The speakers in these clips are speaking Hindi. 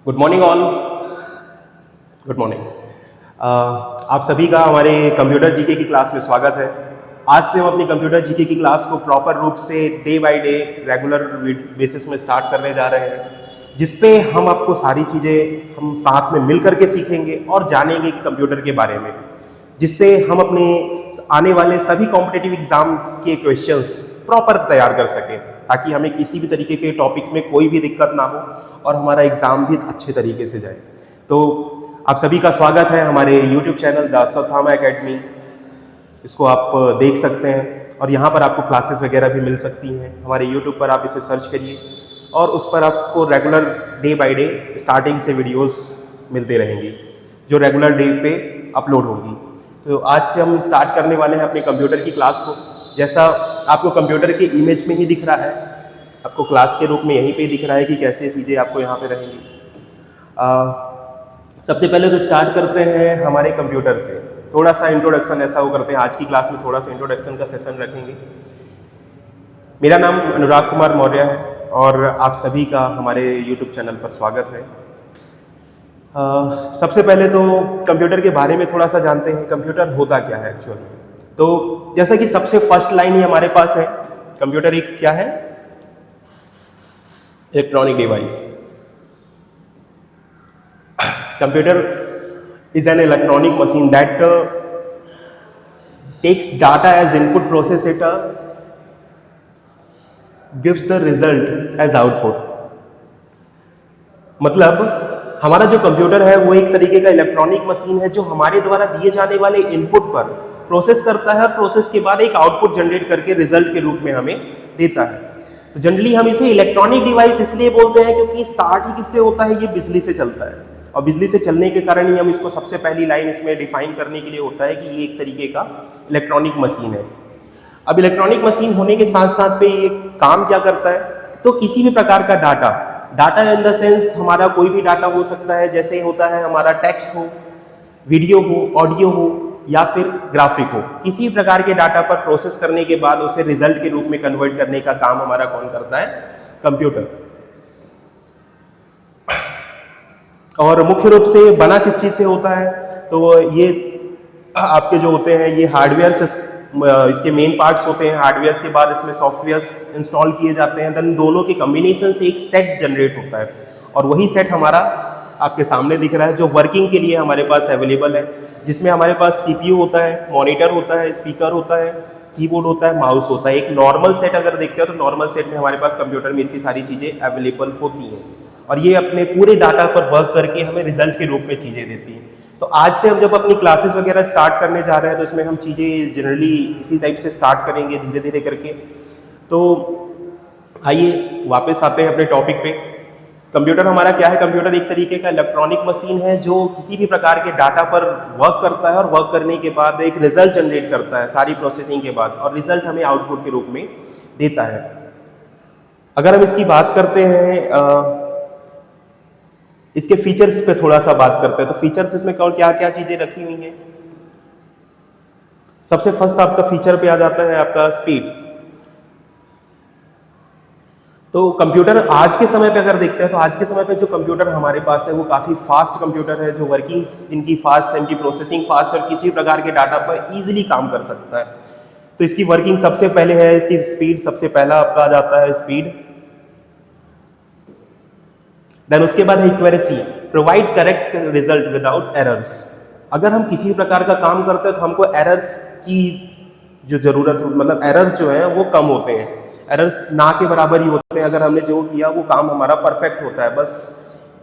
Good morning all. Good morning. आप सभी का हमारे कंप्यूटर जीके की क्लास में स्वागत है। आज से हम अपनी कंप्यूटर जीके की क्लास को प्रॉपर रूप से day by day regular basis में स्टार्ट करने जा रहे हैं, जिसपे हम आपको सारी चीज़ें हम साथ में मिल करके सीखेंगे और जानेंगे कंप्यूटर के बारे में, जिससे हम अपने आने वाले सभी कॉम्पिटिटिव एग्जाम्स के क्वेश्चंस प्रॉपर तैयार कर सकें, ताकि हमें किसी भी तरीके के टॉपिक में कोई भी दिक्कत ना हो और हमारा एग्ज़ाम भी अच्छे तरीके से जाए। तो आप सभी का स्वागत है हमारे YouTube channel the Ashwatthama academy. इसको आप देख सकते हैं और यहाँ पर आपको क्लासेस वगैरह भी मिल सकती हैं। हमारे YouTube पर आप इसे सर्च करिए और उस पर आपको regular day by day starting से वीडियोस मिलते रहेंगी, जो रेगुलर डे पे अपलोड होगी। तो आज से हम स्टार्ट करने वाले हैं अपने कंप्यूटर की क्लास को। जैसा आपको कंप्यूटर के इमेज में ही दिख रहा है, आपको क्लास के रूप में यहीं पे दिख रहा है कि कैसे चीज़ें आपको यहाँ पे रहेंगी। सबसे पहले तो स्टार्ट करते हैं हमारे कंप्यूटर से। थोड़ा सा इंट्रोडक्शन ऐसा वो करते हैं, आज की क्लास में थोड़ा सा इंट्रोडक्शन का सेशन रखेंगे। मेरा नाम अनुराग कुमार मौर्य है और आप सभी का हमारे यूट्यूब चैनल पर स्वागत है। सबसे पहले तो कंप्यूटर के बारे में थोड़ा सा जानते हैं, कंप्यूटर होता क्या है एक्चुअली। तो जैसा कि सबसे फर्स्ट लाइन ही हमारे पास है, कंप्यूटर एक क्या है? Electronic device. Computer is an electronic machine that takes data as input, process it, gives the result as output। मतलब हमारा जो कंप्यूटर है वो एक तरीके का इलेक्ट्रॉनिक मशीन है जो हमारे द्वारा दिए जाने वाले इनपुट पर प्रोसेस करता है और प्रोसेस के बाद एक आउटपुट जनरेट करके रिजल्ट के रूप में हमें देता है। तो जनरली हम इसे इलेक्ट्रॉनिक डिवाइस इसलिए बोलते हैं क्योंकि स्टार्ट ही किससे होता है? ये बिजली से चलता है, और बिजली से चलने के कारण ही हम इसको सबसे पहली लाइन इसमें डिफाइन करने के लिए होता है कि ये एक तरीके का इलेक्ट्रॉनिक मशीन है। अब इलेक्ट्रॉनिक मशीन होने के साथ साथ पे ये काम क्या करता है? तो किसी भी प्रकार का डाटा इन द सेंस हमारा कोई भी डाटा हो सकता है, जैसे होता है हमारा टेक्स्ट हो, वीडियो हो, ऑडियो हो या फिर ग्राफिक हो। किसी भी प्रकार के डाटा पर प्रोसेस करने के बाद उसे रिजल्ट के रूप में कन्वर्ट करने का काम हमारा कौन करता है? कंप्यूटर। और मुख्य रूप से बना किस चीज़ से होता है? तो ये आपके जो होते हैं ये हार्डवेयर से, इसके मेन पार्ट्स होते हैं हार्डवेयर के बाद इसमें सॉफ्टवेयर इंस्टॉल किए जाते हैं, देन दोनों के कॉम्बिनेशन से एक सेट जनरेट होता है और वही सेट हमारा आपके सामने दिख रहा है जो वर्किंग के लिए हमारे पास अवेलेबल है, जिसमें हमारे पास सीपीयू होता है, मॉनिटर होता है, स्पीकर होता है, कीबोर्ड होता है, माउस होता है। एक नॉर्मल सेट अगर देखते हो तो नॉर्मल सेट में हमारे पास कंप्यूटर में इतनी सारी चीज़ें अवेलेबल होती हैं और ये अपने पूरे डाटा पर वर्क करके हमें रिजल्ट के रूप में चीज़ें देती हैं। तो आज से हम जब अपनी क्लासेस वगैरह स्टार्ट करने जा रहे हैं तो इसमें हम चीज़ें जनरली इसी टाइप से स्टार्ट करेंगे धीरे धीरे करके। तो आइए वापस आते हैं अपने टॉपिक पे। कंप्यूटर हमारा क्या है? कंप्यूटर एक तरीके का इलेक्ट्रॉनिक मशीन है जो किसी भी प्रकार के डाटा पर वर्क करता है और वर्क करने के बाद एक रिजल्ट जनरेट करता है सारी प्रोसेसिंग के बाद, और रिजल्ट हमें आउटपुट के रूप में देता है। अगर हम इसकी बात करते हैं, इसके फीचर्स पे थोड़ा सा बात करते हैं, तो फीचर्स इसमें कौन क्या क्या चीजें रखी हुई हैं। सबसे फर्स्ट आपका फीचर पे आ जाता है आपका स्पीड। तो कंप्यूटर आज के समय पे अगर देखते हैं तो आज के समय पे जो कंप्यूटर हमारे पास है वो काफ़ी फास्ट कंप्यूटर है, जो वर्किंग्स इनकी फास्ट है, इनकी प्रोसेसिंग फास्ट और किसी प्रकार के डाटा पर इजीली काम कर सकता है। तो इसकी वर्किंग सबसे पहले है इसकी स्पीड। सबसे पहला आपका आ जाता है स्पीड। देन उसके बाद है accuracy, provide correct result without errors. अगर हम किसी प्रकार का काम करते हैं तो हमको एरर्स की जो जरूरत, मतलब एरर्स जो है वो कम होते हैं, एरर्स ना के बराबर ही होते हैं। अगर हमने जो किया वो काम हमारा परफेक्ट होता है। बस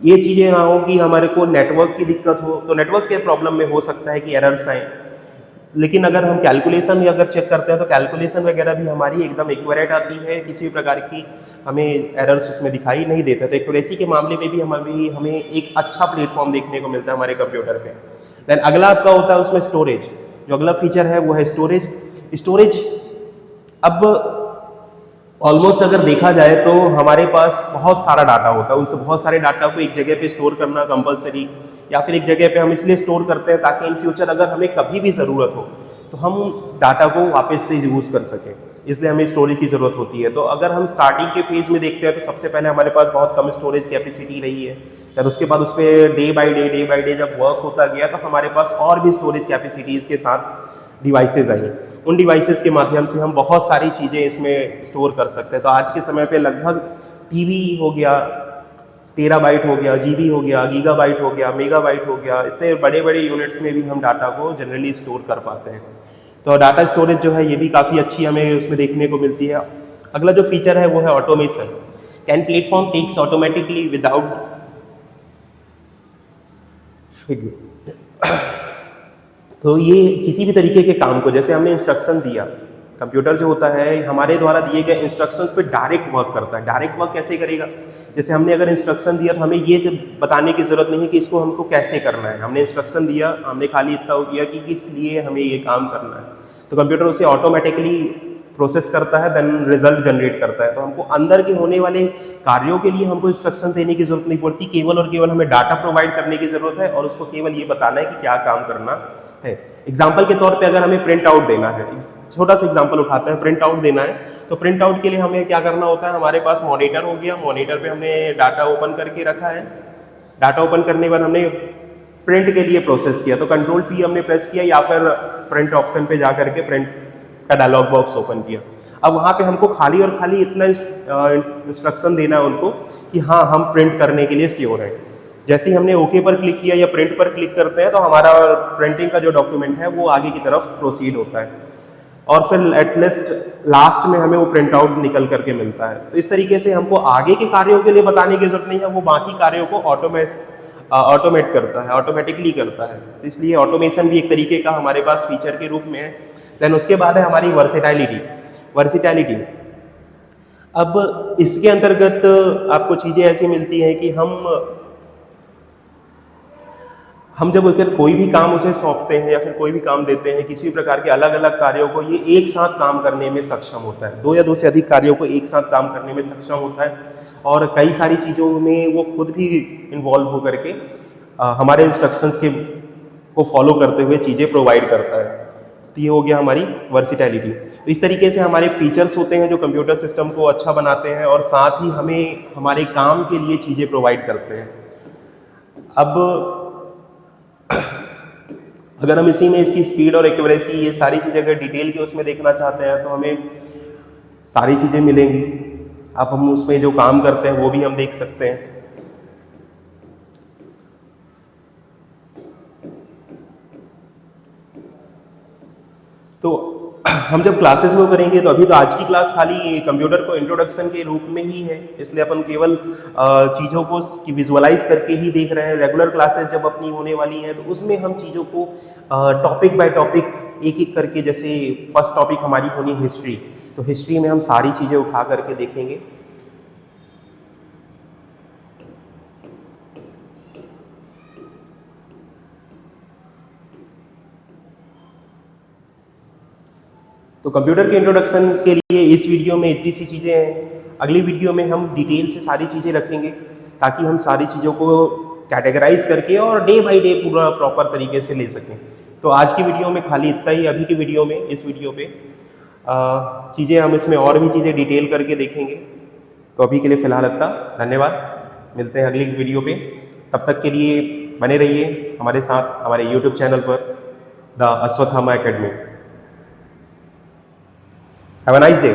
ये चीज़ें ना हो कि हमारे को नेटवर्क की दिक्कत हो, तो नेटवर्क के प्रॉब्लम में हो सकता है कि एरर्स आए। लेकिन अगर हम कैलकुलेशन अगर चेक करते हैं तो कैलकुलेशन वगैरह भी हमारी एकदम एक्यूरेट आती है, किसी भी प्रकार की हमें एरर्स उसमें दिखाई नहीं देता। तो एक्यूरेसी के मामले में भी हमें एक अच्छा प्लेटफॉर्म देखने को मिलता है हमारे कंप्यूटर पे। देन अगला आपका होता है उसमें स्टोरेज। जो अगला फीचर है वो है स्टोरेज। अब ऑलमोस्ट अगर देखा जाए तो हमारे पास बहुत सारा डाटा होता है, उस बहुत सारे डाटा को एक जगह पे स्टोर करना कंपलसरी, या फिर एक जगह पे हम इसलिए स्टोर करते हैं ताकि इन फ्यूचर अगर हमें कभी भी ज़रूरत हो तो हम डाटा को वापस से यूज़ कर सकें। इसलिए हमें स्टोरेज की ज़रूरत होती है। तो अगर हम स्टार्टिंग के फेज़ में देखते हैं तो सबसे पहले हमारे पास बहुत कम स्टोरेज कैपेसिटी रही है, फिर उसके बाद उस पर डे बाय डे जब वर्क होता गया तो हमारे पास और भी स्टोरेज कैपेसिटीज़ के साथ डिवाइसेज आई। उन डिवाइसेस के माध्यम से हम बहुत सारी चीज़ें इसमें स्टोर कर सकते हैं। तो आज के समय पे लगभग टीबी हो गया, टेराबाइट हो गया, जीबी हो गया, गीगाबाइट हो गया, मेगाबाइट हो गया, इतने बड़े बड़े यूनिट्स में भी हम डाटा को जनरली स्टोर कर पाते हैं। तो डाटा स्टोरेज जो है ये भी काफ़ी अच्छी हमें उसमें देखने को मिलती है। अगला जो फीचर है वो है automation. Can platform takes automatically without तो ये किसी भी तरीके के काम को, जैसे हमने इंस्ट्रक्शन दिया, कंप्यूटर जो होता है हमारे द्वारा दिए गए इंस्ट्रक्शंस पे डायरेक्ट वर्क करता है। डायरेक्ट वर्क कैसे करेगा? जैसे हमने अगर इंस्ट्रक्शन दिया तो हमें ये बताने की ज़रूरत नहीं है कि इसको हमको कैसे करना है। हमने इंस्ट्रक्शन दिया, हमने खाली इतना किया कि किस लिए हमें ये काम करना है, तो कंप्यूटर उसे ऑटोमेटिकली प्रोसेस करता है, देन रिजल्ट जनरेट करता है। तो हमको अंदर के होने वाले कार्यों के लिए हमको इंस्ट्रक्शन देने की जरूरत नहीं पड़ती, केवल और केवल हमें डाटा प्रोवाइड करने की ज़रूरत है और उसको केवल ये बताना है कि क्या काम करना है। एग्जाम्पल के तौर पे अगर हमें प्रिंट आउट देना है, छोटा सा एग्जाम्पल उठाते हैं, प्रिंट आउट देना है, तो प्रिंट आउट के लिए हमें क्या करना होता है, हमारे पास मॉनिटर हो गया, मॉनिटर पे हमने डाटा ओपन करके रखा है, डाटा ओपन करने के बाद हमने प्रिंट के लिए प्रोसेस किया, तो कंट्रोल पी हमने प्रेस किया या फिर प्रिंट ऑप्शन पे जा करके प्रिंट का डायलॉग बॉक्स ओपन किया। अब वहाँ पे हमको खाली और खाली इतना इंस्ट्रक्शन देना है उनको कि हाँ हम प्रिंट करने के लिए श्योर हैं। जैसे ही हमने ओके पर क्लिक किया या प्रिंट पर क्लिक करते हैं तो हमारा प्रिंटिंग का जो डॉक्यूमेंट है वो आगे की तरफ प्रोसीड होता है और फिर एटलीस्ट लास्ट में हमें वो प्रिंट आउट निकल करके मिलता है। तो इस तरीके से हमको आगे के कार्यों के लिए बताने की जरूरत नहीं है, वो बाकी कार्यों को ऑटोमेट करता है, ऑटोमेटिकली करता है। तो इसलिए ऑटोमेशन भी एक तरीके का हमारे पास फीचर के रूप में है। देन उसके बाद है हमारी वर्सेटैलिटी। अब इसके अंतर्गत आपको चीज़ें ऐसी मिलती हैं कि हम जब अगर कोई भी काम उसे सौंपते हैं या फिर कोई भी काम देते हैं, किसी भी प्रकार के अलग अलग कार्यों को ये एक साथ काम करने में सक्षम होता है। दो या दो से अधिक कार्यों को एक साथ काम करने में सक्षम होता है और कई सारी चीज़ों में वो खुद भी इन्वॉल्व हो करके हमारे इंस्ट्रक्शंस को फॉलो करते हुए चीज़ें प्रोवाइड करता है। तो ये हो गया हमारी वर्सिटैलिटी। तो इस तरीके से हमारे फीचर्स होते हैं जो कंप्यूटर सिस्टम को अच्छा बनाते हैं और साथ ही हमें हमारे काम के लिए चीज़ें प्रोवाइड करते हैं। अब अगर हम इसी में इसकी स्पीड और एक्यूरेसी ये सारी चीज़ें अगर डिटेल के उसमें देखना चाहते हैं तो हमें सारी चीज़ें मिलेंगी। अब हम उसमें जो काम करते हैं वो भी हम देख सकते हैं। तो हम जब क्लासेस में करेंगे तो अभी तो आज की क्लास खाली कंप्यूटर को इंट्रोडक्शन के रूप में ही है, इसलिए अपन केवल चीज़ों को विजुअलाइज करके ही देख रहे हैं। रेगुलर क्लासेस जब अपनी होने वाली हैं तो उसमें हम चीज़ों को टॉपिक बाय टॉपिक एक एक करके, जैसे फर्स्ट टॉपिक हमारी होनी हिस्ट्री, तो हिस्ट्री में हम सारी चीज़ें उठा करके देखेंगे। तो कंप्यूटर के इंट्रोडक्शन के लिए इस वीडियो में इतनी सी चीज़ें हैं। अगली वीडियो में हम डिटेल से सारी चीज़ें रखेंगे ताकि हम सारी चीज़ों को कैटेगराइज करके और डे बाय डे पूरा प्रॉपर तरीके से ले सकें। तो आज की वीडियो में खाली इतना ही। अभी की वीडियो में, इस वीडियो पे चीज़ें हम इसमें और भी चीज़ें डिटेल करके देखेंगे। तो अभी के लिए फ़िलहाल इतना। धन्यवाद, मिलते हैं अगली वीडियो पे। तब तक के लिए बने रहिए हमारे साथ हमारे यूट्यूब चैनल पर, the Ashwatthama academy. Have a nice day.